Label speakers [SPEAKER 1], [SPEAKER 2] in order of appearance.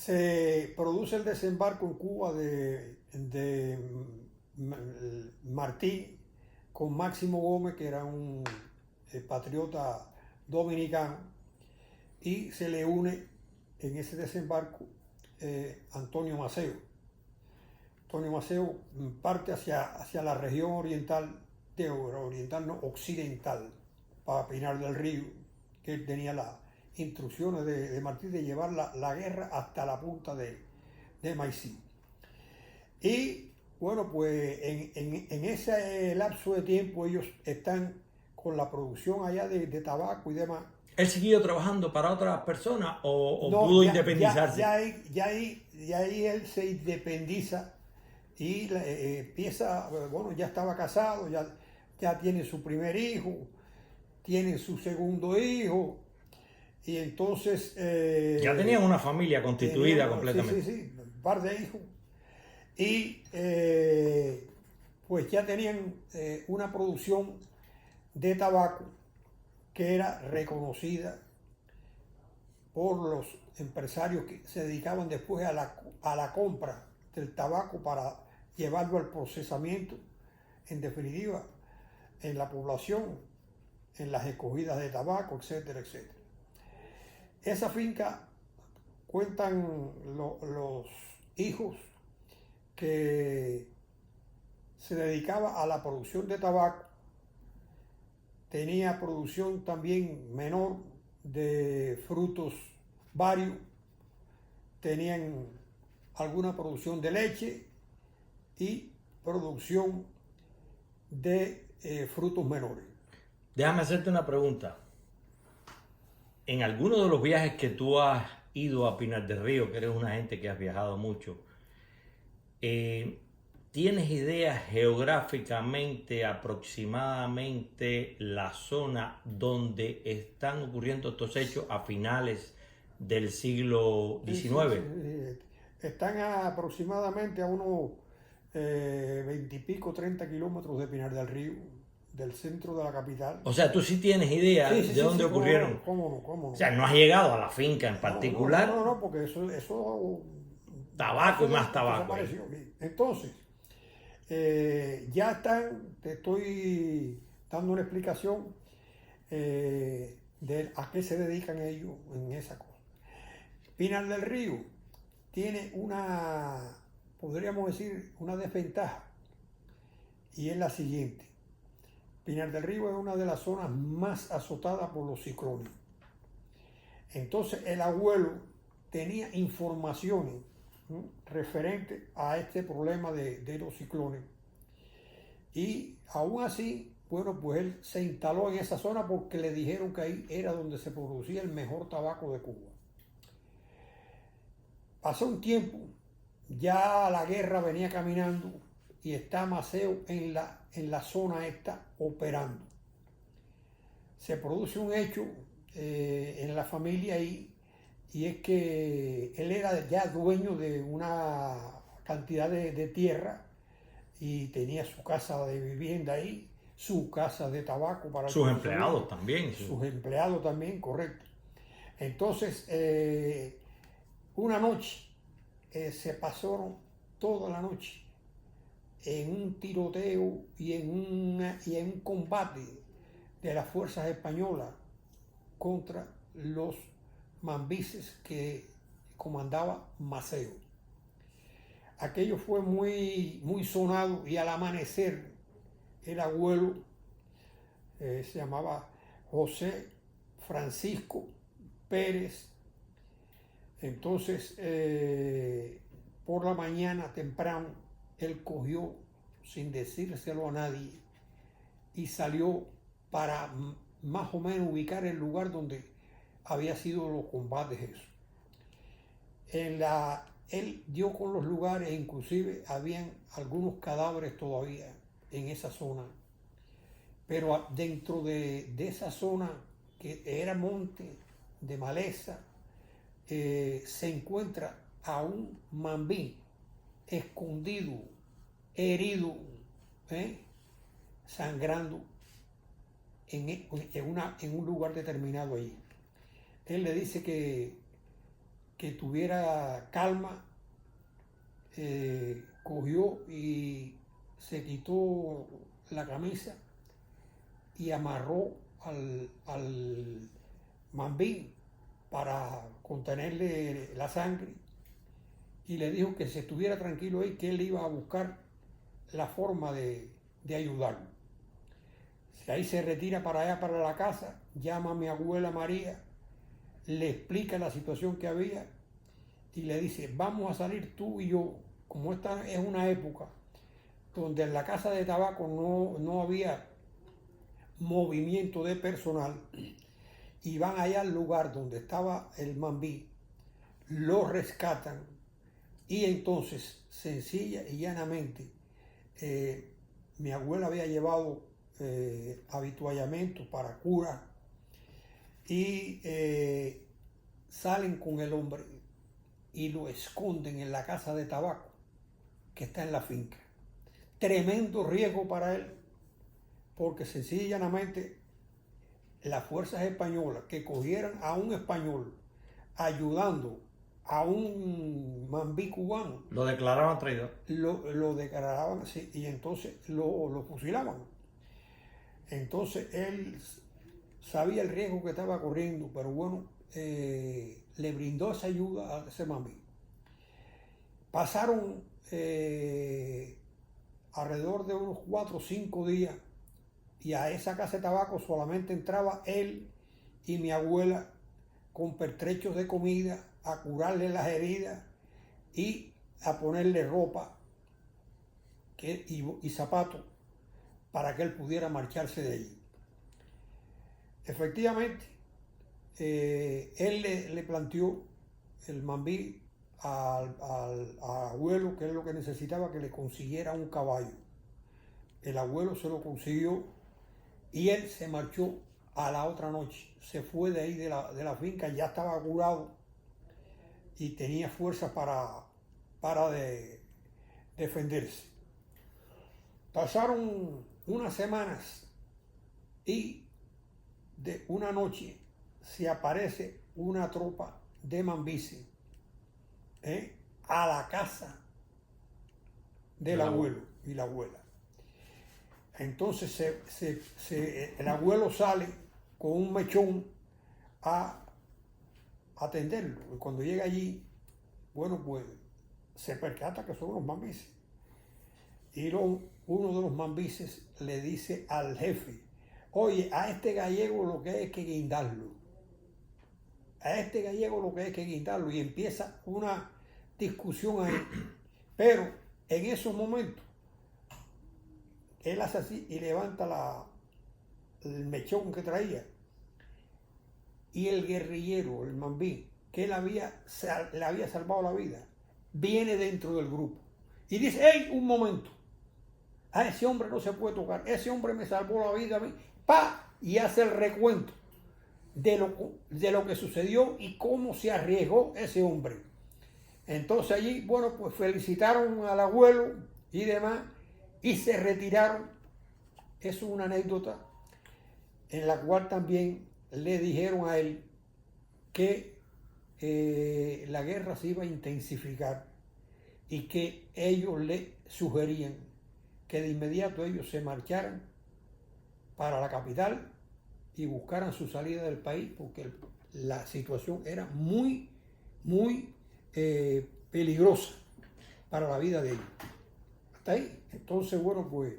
[SPEAKER 1] se produce el desembarco en Cuba de Martí con Máximo Gómez, que era un patriota dominicano, y se le une en ese desembarco Antonio Maceo. Antonio Maceo parte hacia la región oriental, oriental no, occidental, para Pinar del Río, que él tenía las instrucciones de Martí de llevar la guerra hasta la punta de Maicí. Y bueno, pues en ese lapso de tiempo ellos están con la producción allá de tabaco y demás.
[SPEAKER 2] ¿Él siguió trabajando para otras personas o
[SPEAKER 1] No,
[SPEAKER 2] pudo independizarse?
[SPEAKER 1] Ya ahí él se independiza y empieza, bueno, ya estaba casado, ya tiene su primer hijo, tiene su segundo hijo, y entonces...
[SPEAKER 2] ya tenían una familia constituida completamente.
[SPEAKER 1] Sí, un par de hijos. Y pues ya tenían una producción de tabaco que era reconocida por los empresarios que se dedicaban después a la compra del tabaco para llevarlo al procesamiento, en definitiva, en la población, en las escogidas de tabaco, etcétera, etcétera. Esa finca, cuentan los hijos, que se dedicaba a la producción de tabaco, tenía producción también menor de frutos varios, tenían alguna producción de leche y producción de frutos menores.
[SPEAKER 2] Déjame hacerte una pregunta. En alguno de los viajes que tú has ido a Pinar del Río, que eres una gente que has viajado mucho, ¿tienes idea geográficamente, aproximadamente, la zona donde están ocurriendo estos hechos a finales del siglo XIX?
[SPEAKER 1] Sí. Están aproximadamente a unos 20 y pico, 30 kilómetros de Pinar del Río, del centro de la capital.
[SPEAKER 2] O sea, tú sí tienes idea de dónde ocurrieron.
[SPEAKER 1] ¿Cómo no?
[SPEAKER 2] O sea, no has llegado a la finca en particular.
[SPEAKER 1] No, porque eso
[SPEAKER 2] tabaco y más tabaco.
[SPEAKER 1] Entonces, ya están, te estoy dando una explicación de a qué se dedican ellos en esa cosa. Pinar del Río tiene podríamos decir, una desventaja, y es la siguiente. Pinar del Río es una de las zonas más azotadas por los ciclones. Entonces el abuelo tenía informaciones referentes a este problema de los ciclones. Y aún así, bueno, pues él se instaló en esa zona porque le dijeron que ahí era donde se producía el mejor tabaco de Cuba. Pasó un tiempo, ya la guerra venía caminando y está Maceo en la zona esta operando. Se produce un hecho en la familia ahí, y es que él era ya dueño de una cantidad de tierra y tenía su casa de vivienda ahí, su casa de tabaco para
[SPEAKER 2] sus empleados también.
[SPEAKER 1] Sus empleados también, correcto. Entonces, una noche se pasaron toda la noche en un tiroteo y en un combate de las fuerzas españolas contra los mambises que comandaba Maceo. Aquello fue muy, muy sonado, y al amanecer el abuelo se llamaba José Francisco Pérez. Entonces, por la mañana temprano, él cogió, sin decírselo a nadie, y salió para más o menos ubicar el lugar donde había sido los combates. Él dio con los lugares, inclusive habían algunos cadáveres todavía en esa zona, pero dentro de esa zona, que era monte de maleza, se encuentra a un mambí escondido, herido, sangrando en un lugar determinado allí. Él le dice que que tuviera calma, cogió y se quitó la camisa y amarró al mambí para contenerle la sangre y le dijo que se estuviera tranquilo ahí, que él iba a buscar la forma de ayudarlo. Ahí se retira para allá, para la casa, llama a mi abuela María, le explica la situación que había y le dice, vamos a salir tú y yo, como esta es una época donde en la casa de tabaco no había movimiento de personal, y van allá al lugar donde estaba el mambí, lo rescatan y entonces, sencilla y llanamente, mi abuela había llevado habituallamiento para cura y salen con el hombre y lo esconden en la casa de tabaco que está en la finca. Tremendo riesgo para él, porque sencilla y llanamente las fuerzas españolas que cogieran a un español ayudando a un mambí cubano,
[SPEAKER 2] Lo declaraban traidor.
[SPEAKER 1] lo declaraban así y entonces lo fusilaban. Entonces él sabía el riesgo que estaba corriendo, pero bueno, le brindó esa ayuda a ese mambí. Pasaron alrededor de unos 4 o 5 días y a esa casa de tabaco solamente entraba él y mi abuela con pertrechos de comida a curarle las heridas y a ponerle ropa y zapatos para que él pudiera marcharse de allí. Efectivamente, él le planteó el mambí al abuelo que es lo que necesitaba, que le consiguiera un caballo. El abuelo se lo consiguió y él se marchó a la otra noche. Se fue de ahí de la finca, ya estaba curado y tenía fuerza para defenderse. Pasaron unas semanas y de una noche se aparece una tropa de mambíes a la casa del abuelo y la abuela. Entonces el abuelo sale con un mechón a atenderlo. Y cuando llega allí, bueno, pues se percata que son los mambíes. Y uno de los mambíes le dice al jefe, oye, a este gallego lo que hay es que guindarlo. A este gallego lo que hay es que guindarlo. Y empieza una discusión ahí. Pero en esos momentos, él hace así y levanta el mechón que traía. Y el guerrillero, el mambí, que le había salvado la vida, viene dentro del grupo. Y dice, hey, un momento. A ese hombre no se puede tocar. Ese hombre me salvó la vida a mí. ¡Pa! Y hace el recuento de lo que sucedió y cómo se arriesgó ese hombre. Entonces allí, bueno, pues felicitaron al abuelo y demás y se retiraron. Es una anécdota en la cual también le dijeron a él que la guerra se iba a intensificar y que ellos le sugerían que de inmediato ellos se marcharan para la capital y buscaran su salida del país porque la situación era muy, muy peligrosa para la vida de ellos. Hasta ahí. Entonces, bueno, pues